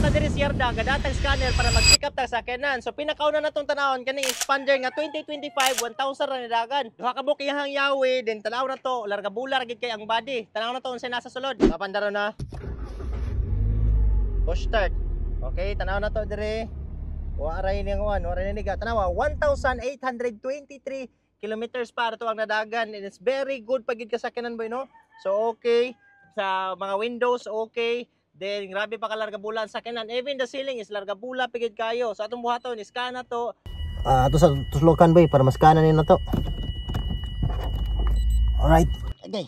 ta diri sa yarda gadatag scanner para mag-pick up ta sa sakyanan. So pinakauna natong tanawon kaning expander nga 2025 1,000 ra nidagan. Duha ka buok iyang yawi then tanaw na to larga bular gid kay ang body. Tanaw na to unsay nasa sulod. Papandaro na. Push start. Okay, tanaw na to diri. Wa ray ning one, wa ray ning tanaw 1,823 kilometers para to ang nadagan and it's very good pagid ka sakyanan boy no. So okay sa mga windows okay. Then grabe pa ka larga bula sa sakyanan. Even the ceiling is larga bula pigid kayo. So atong buhaton iskan na to. Ato sa tuslokan boy para mas kanan na to. Alright. Okay.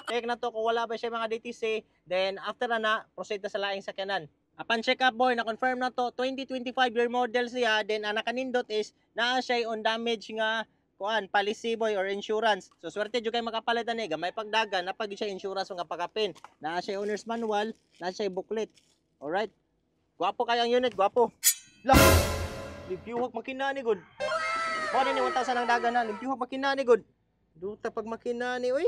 Check na to kung wala ba siya mga DTC. Then after na proceed na sa laing sakyanan. Upon check up boy na confirm na to 2025 year model siya. Then ang nakanindot is naa siya on damage nga kuan policy boy or insurance. So swerte jud kay makapalitan ni gamay pagdagan na pag siya insurance nga pagkapin. Naa siya owner's manual, naa siya booklet. Alright. Gwapo kay ang unit, gwapo. Lah. Limpyuhag makina ni god. Kuan ni 1,000 ang dagan na, limpyuhag makina ni god. Duta pag makina ni oy.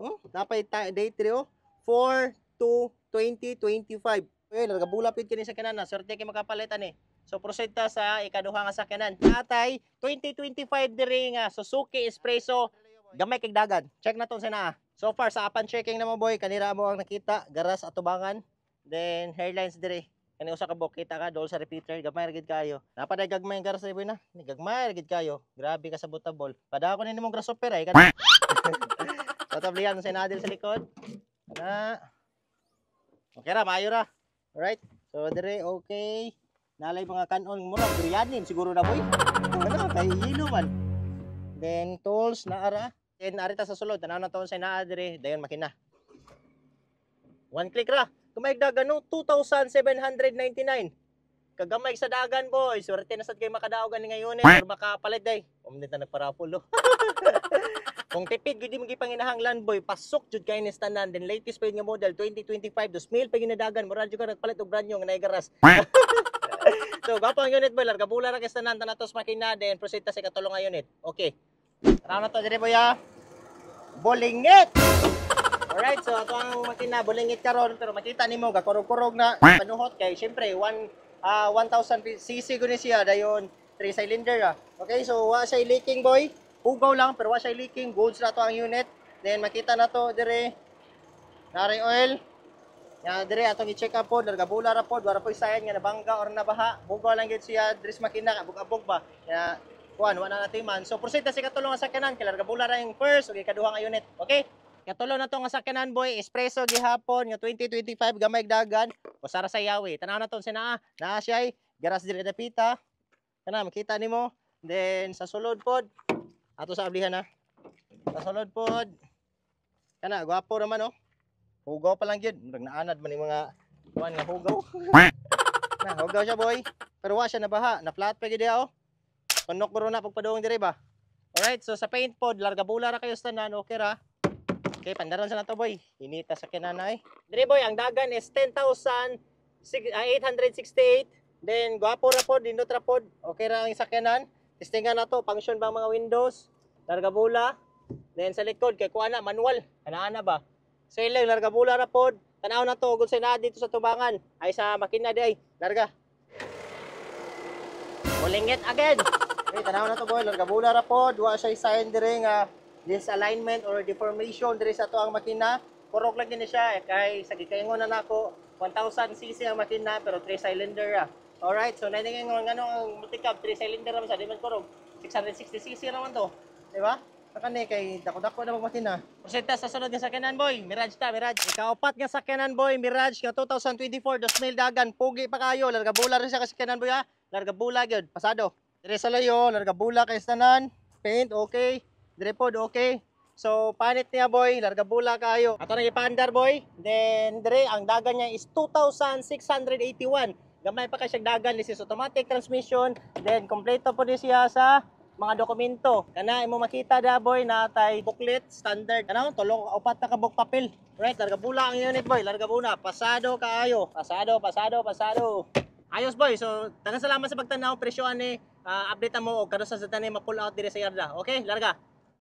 Oh, napay date 3 oh. 4/2/2025. Oy, larga bulapit kini sa kanan na. Swerte kay makapalitan ni. So proceed ta sa ikaduha nga sakyanan. Natay 2025 diri nga Suzuki Espresso gamay kay dagan. Check na to sa naa. So far sa upon checking na mo boy, kanira mo ang nakita, garas atubangan, then hairlines diri. Kani usa ka buk kita ka dol sa repeater gamay ra gid kayo. Napaday gagmay ang garas diri boy na. Ni gagmay ra gid kayo. Grabe ka sa butable. Pada ko ni nimong grasshopper ay kan. Tatablihan sa nadil sa likod. Ana. Okay ra, maayo ra. Alright. So diri okay. Nalay mga kanon mura biryanin siguro na boy. Ano kay hilo man. Then tools na ara. Then arita sa sulod tanaw na to sa naa dire dayon makina. One click ra. Kumaig dagan no 2,799. Kagamay sa dagan boy. Swerte na sad kay makadaog ani ngayon or makapalit day. Umnit na nagparapol. Kung tipid gid mo gipanginahanglan boy, pasok jud kay ni tanan then latest pa nga model 2025 2,000 pa ginadagan mura jud ka nagpalit og brand new nga naigaras. So, gapo ang unit boy, larga bula ra kay tanan tanatos makina then proceed ta sa katulong nga unit. Okay. Tara na to dire boy ha. Bolingit. Alright, so ato ang makina bolingit karon pero makita nimo gakurog-kurog na panuhot kay syempre 1,000 cc guni siya dayon 3 cylinder ah. Okay, so wa siya leaking boy. Hugaw lang pero wa siya leaking, goods na to ang unit. Then makita na to dire. Nari oil. Ya dire atong i-check up pod, larga bula ra pod, wala poy sayan nga nabangga or nabaha. Bugaw lang gid siya dris makina, abog-abog ba. Ya kuan wala na timan. So proceed na sa katulong nga sakyanan, kay larga bula ra yung first ug ikaduha nga unit. Okay? Katulong na to nga sakyanan boy, espresso gihapon nga 2025 gamay dagan, usara sa yawi. Tanaw na to sinaa, naa siya garas dire dapita. Kana makita nimo. Then sa sulod pod ato sa ablihan na. Sa sulod pod. Kana gwapo naman oh. Hugaw pa lang yun. Naanad man yung mga kuwan nga hugaw. Na, hugaw siya boy. Pero wa siya nabaha. Na-flat pa gid oh. Panok bro na pagpaduong dire ba. Alright, so sa paint pod, larga bula ra kayo tanan, okay ra. Okay, pandaron sa nato boy. Inita sa kinanay. Dire boy, ang dagan is 10,868. Then gwapo ra pod, dindot ra pod. Okay ra ang sakyanan. Testingan na to, function bang mga windows. Larga bula. Then sa likod kay kuana manual. Ana ba? So ilang larga bula ra pod. Tanaw na to gud sa na dito sa tubangan. Ay sa makina di ay. Larga. Bolingit again. Okay, tanaw na to boy, larga bula ra pod. Wa siya sign dire nga disalignment or deformation dire sa to ang makina. Kurog lang din siya kay sa gikaingon na nako 1,000 cc ang makina pero 3 cylinder ra. Alright, so naningon ngano ang multicab 3 cylinder ra sa di man kurog. 660 cc naman to. Di ba? Sakane kay dako-dako na magmakina. Proceed sa sunod nga sakyanan boy, Mirage ta, Mirage. Ikaapat nga sakyanan boy, Mirage nga 2024 2,000 dagan, pugi pa kayo, larga bula rin siya ka sakyanan boy ha. Larga bula gyud, pasado. Dire sa layo, larga bula kay tanan, paint okay, dire pod okay. So panit niya boy, larga bula kayo. Ato nang ipandar boy. Then dire ang dagan niya is 2,681. Gamay pa kay siya dagan, this is automatic transmission. Then kompleto po din siya sa mga dokumento. Kana imo makita da boy na tay booklet standard. Kana tulo upat na ka book papel. Right, larga bula ang unit boy, larga buna. Pasado kaayo. Pasado. Ayos boy. So tanan salamat sa pagtanaw, presyo ani update mo og karon sa tanan ma-pull out dire sa yarda. Okay, larga.